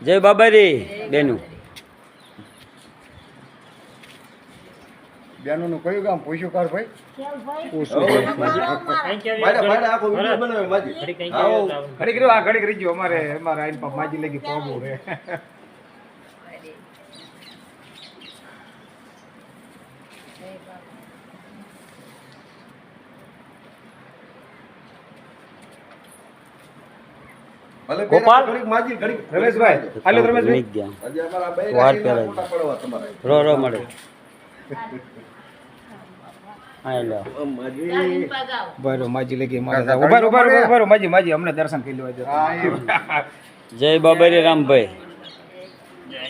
જય બાબારી બેનું. બેનોનું કયું ગામ પૂછ્યું કાર ભાઈ? ઘડીક રીજો અમારે આઈન પર માજી લગી પોગું રે. ગોપાલ રમેશભાઈ હાલો રમેશભાઈ મીક ગયા વાર પહેલા રો મળે. હાલો બરો માજી લગી મારા ઉભા માજી અમને દર્શન કરી લેવા દે. જય બાબારી રામભાઈ.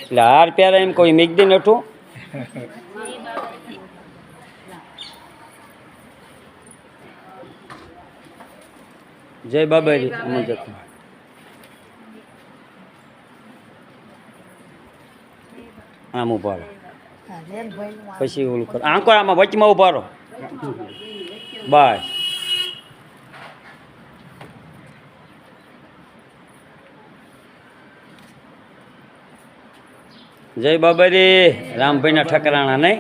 એટલે હાર પહેલા એમ કોઈ મીક દે નઠું. જય બાબારી અમર જતું આમ ઉભા રહો પછી ઓલું કરો આંકો આમાં વચમાં ઉભા રહો બસ. જય બાબારી રામભાઈ ના ઠકરાણા નહીં.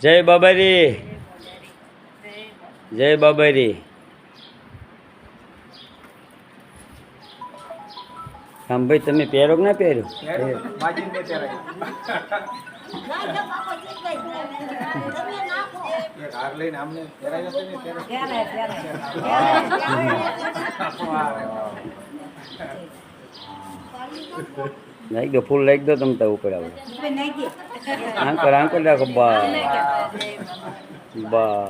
જય બાબારી જય બાબારી. રામભાઈ તમે પહેરો કે ના પહેર્યો? લાગી દો ફૂલ લાગી દો તમે તો ઉપર આવો આંકો રાખો બા બા.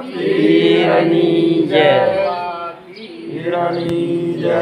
હીરાની જય.